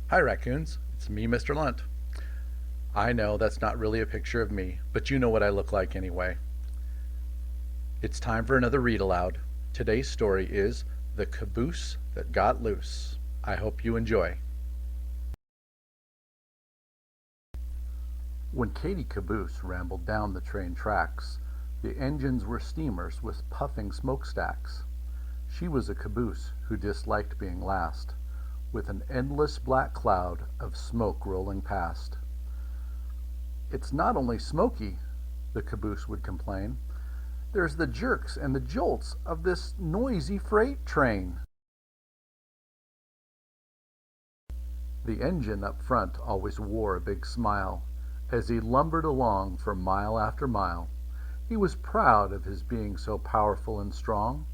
Hi, raccoons. It's me, Mr. Lunt. I know that's not really a picture of me, but you know what I look like anyway. It's time for another read aloud. Today's story is The Caboose That Got Loose. I hope you enjoy. When Katie Caboose rambled down the train tracks, the engines were steamers with puffing smokestacks. She was a caboose who disliked being last, with an endless black cloud of smoke rolling past. "It's not only smoky," the caboose would complain. "There's the jerks and the jolts of this noisy freight train." The engine up front always wore a big smile as he lumbered along for mile after mile. He was proud of his being so powerful and strong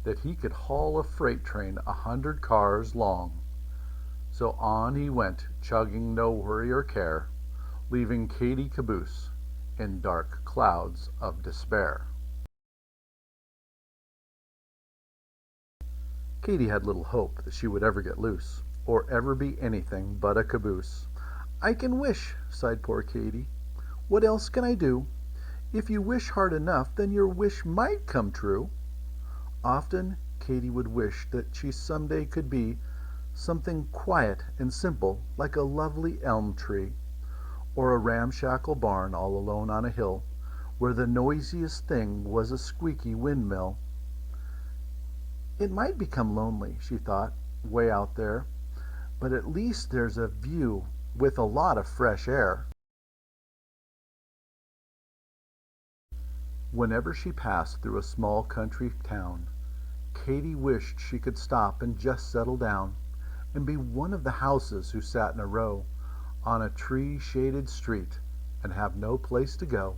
that he could haul a freight train 100 cars long. So on he went, chugging no worry or care, leaving Katie Caboose in dark clouds of despair. Katie had little hope that she would ever get loose, or ever be anything but a caboose. "I can wish," sighed poor Katie. "What else can I do? If you wish hard enough, then your wish might come true." Often Katie would wish that she someday could be something quiet and simple, like a lovely elm tree, or a ramshackle barn all alone on a hill, where the noisiest thing was a squeaky windmill. "It might become lonely," she thought, "way out there, but at least there's a view with a lot of fresh air." Whenever she passed through a small country town, Katie wished she could stop and just settle down, and be one of the houses who sat in a row on a tree-shaded street and have no place to go.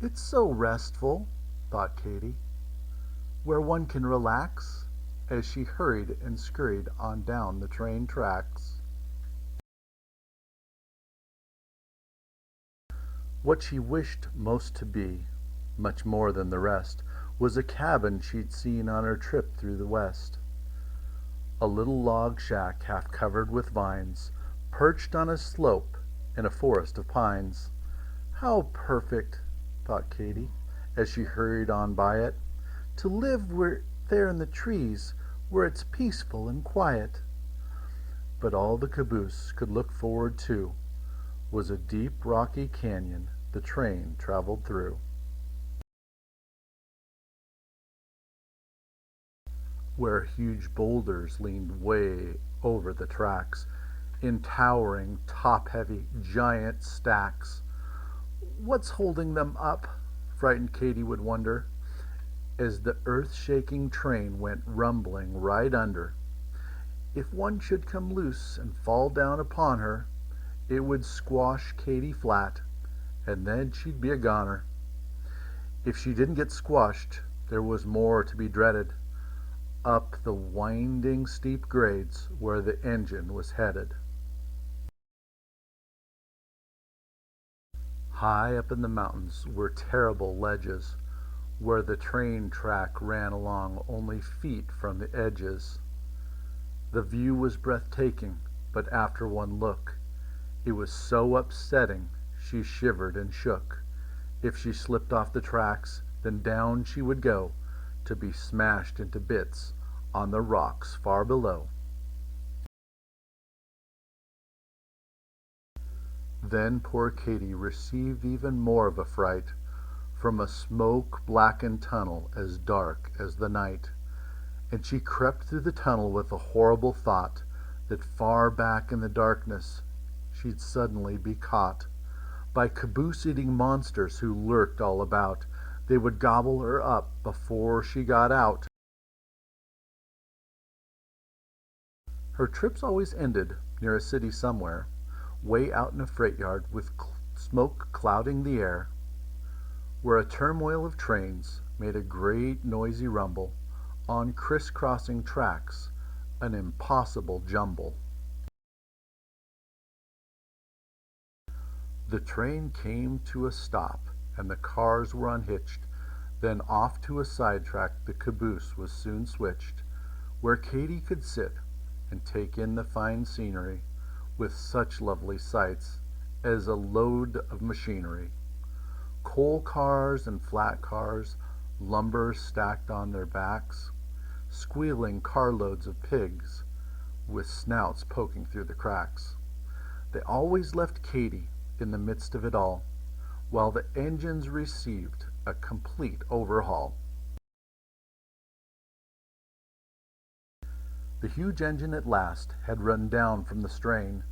"It's so restful," thought Katie, "where one can relax," as she hurried and scurried on down the train tracks. What she wished most to be, much more than the rest, was a cabin she'd seen on her trip through the West. A little log shack half covered with vines, perched on a slope in a forest of pines. "How perfect," thought Katie, as she hurried on by it, "to live there in the trees, where it's peaceful and quiet." But all the caboose could look forward to was a deep rocky canyon the train traveled through, where huge boulders leaned way over the tracks in towering, top-heavy, giant stacks. "What's holding them up?" frightened Katie would wonder, as the earth-shaking train went rumbling right under. If one should come loose and fall down upon her, it would squash Katie flat, and then she'd be a goner. If she didn't get squashed, there was more to be dreaded, up the winding steep grades where the engine was headed. High up in the mountains were terrible ledges, where the train track ran along only feet from the edges. The view was breathtaking, but after one look, it was so upsetting she shivered and shook. If she slipped off the tracks, then down she would go, to be smashed into bits on the rocks far below. Then poor Katie received even more of a fright from a smoke-blackened tunnel as dark as the night, and she crept through the tunnel with a horrible thought that far back in the darkness she'd suddenly be caught by caboose-eating monsters who lurked all about. They would gobble her up before she got out. Her trips always ended near a city somewhere, way out in a freight yard with smoke clouding the air, where a turmoil of trains made a great noisy rumble on criss-crossing tracks, an impossible jumble. The train came to a stop, and the cars were unhitched. Then off to a sidetrack the caboose was soon switched, where Katie could sit and take in the fine scenery, with such lovely sights as a load of machinery. Coal cars and flat cars, lumber stacked on their backs, squealing carloads of pigs with snouts poking through the cracks. They always left Katy in the midst of it all, while the engines received a complete overhaul. The huge engine at last had run down from the strain.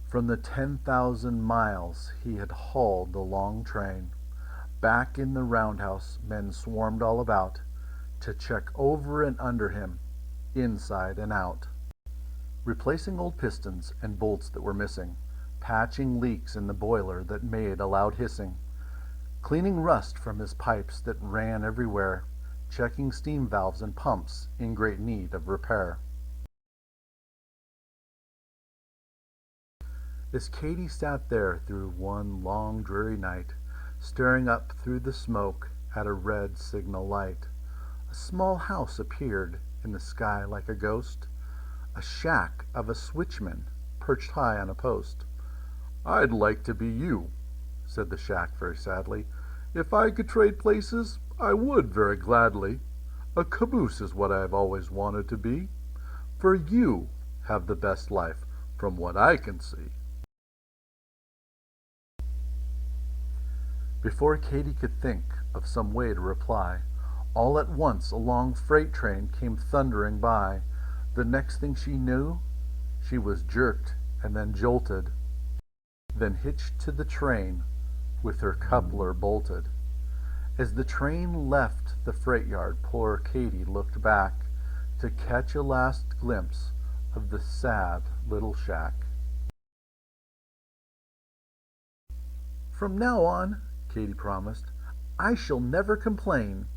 From the 10,000 miles he had hauled the long train. Back in the roundhouse men swarmed all about to check over and under him, inside and out, replacing old pistons and bolts that were missing, patching leaks in the boiler that made a loud hissing, cleaning rust from his pipes that ran everywhere, checking steam valves and pumps in great need of repair. As Katy sat there through one long dreary night, staring up through the smoke at a red signal light, a small house appeared in the sky like a ghost, a shack of a switchman perched high on a post. "I'd like to be you," said the shack very sadly. "If I could trade places, I would very gladly. A caboose is what I've always wanted to be, for you have the best life from what I can see." Before Katy could think of some way to reply, all at once a long freight train came thundering by. The next thing she knew, she was jerked and then jolted, then hitched to the train with her coupler bolted. As the train left the freight yard, poor Katy looked back to catch a last glimpse of the sad little shack. "From now on," Katy promised, "I shall never complain.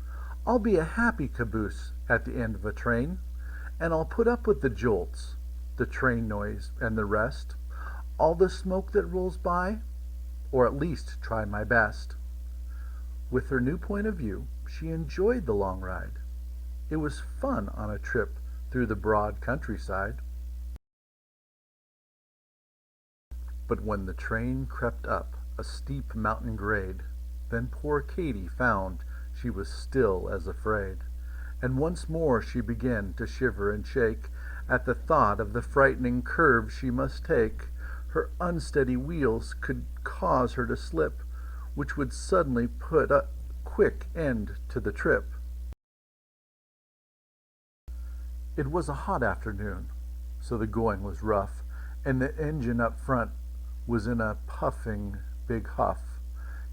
I'll be a happy caboose at the end of a train, and I'll put up with the jolts, the train noise, and the rest, all the smoke that rolls by, or at least try my best." With her new point of view, she enjoyed the long ride. It was fun on a trip through the broad countryside. But when the train crept up a steep mountain grade, then poor Katy found she was still as afraid, and once more she began to shiver and shake at the thought of the frightening curve she must take. Her unsteady wheels could cause her to slip, which would suddenly put a quick end to the trip. It was a hot afternoon, so the going was rough, and the engine up front was in a puffing big huff.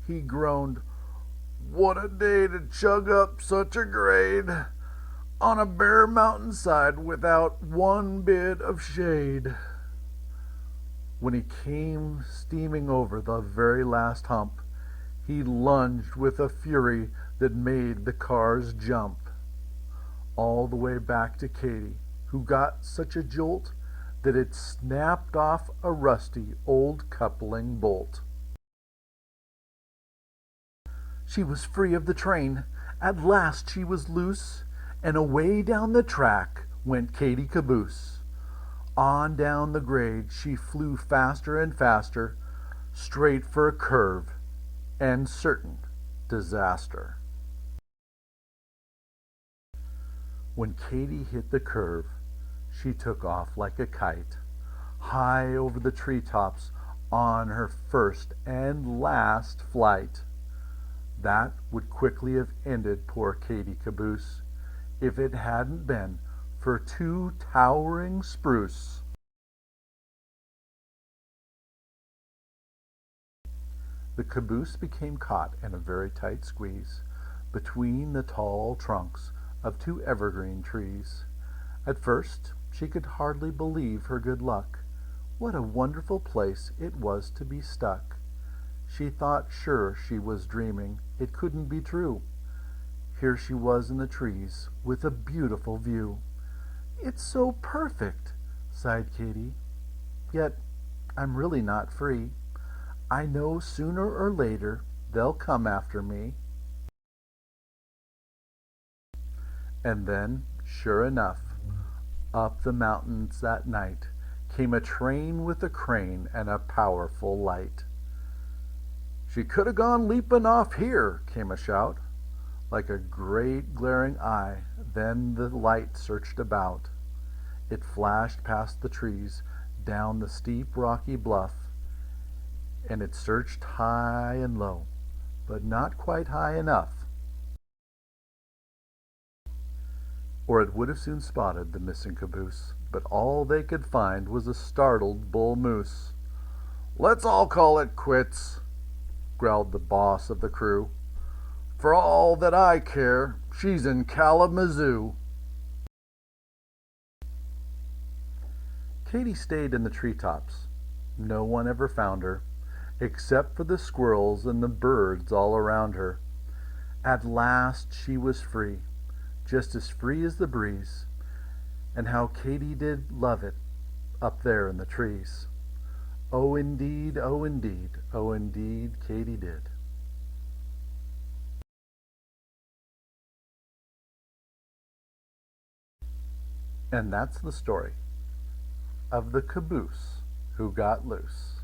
He groaned, "What a day to chug up such a grade, on a bare mountainside without one bit of shade." When he came steaming over the very last hump, he lunged with a fury that made the cars jump, all the way back to Katy, who got such a jolt that it snapped off a rusty old coupling bolt. She was free of the train. At last she was loose, and away down the track went Katy Caboose. On down the grade she flew faster and faster, straight for a curve and certain disaster. When Katy hit the curve, she took off like a kite, high over the treetops on her first and last flight. That would quickly have ended poor Katy Caboose if it hadn't been for two towering spruce. The caboose became caught in a very tight squeeze between the tall trunks of two evergreen trees. At first she could hardly believe her good luck. What a wonderful place it was to be stuck. She thought sure she was dreaming. It couldn't be true. Here she was in the trees with a beautiful view. "It's so perfect," sighed Katy. "Yet I'm really not free. I know sooner or later they'll come after me." And then, sure enough, up the mountains that night came a train with a crane and a powerful light. "She could have gone leaping off here," came a shout, like a great glaring eye. Then the light searched about. It flashed past the trees, down the steep rocky bluff, and it searched high and low, but not quite high enough, or it would have soon spotted the missing caboose. But all they could find was a startled bull moose. "Let's all call it quits," growled the boss of the crew. "For all that I care, she's in Kalamazoo." Katy stayed in the treetops. No one ever found her, except for the squirrels and the birds all around her. At last she was free, just as free as the breeze. And how Katy did love it, up there in the trees. Oh indeed, oh indeed, oh indeed, Katy did. And that's the story of the caboose who got loose.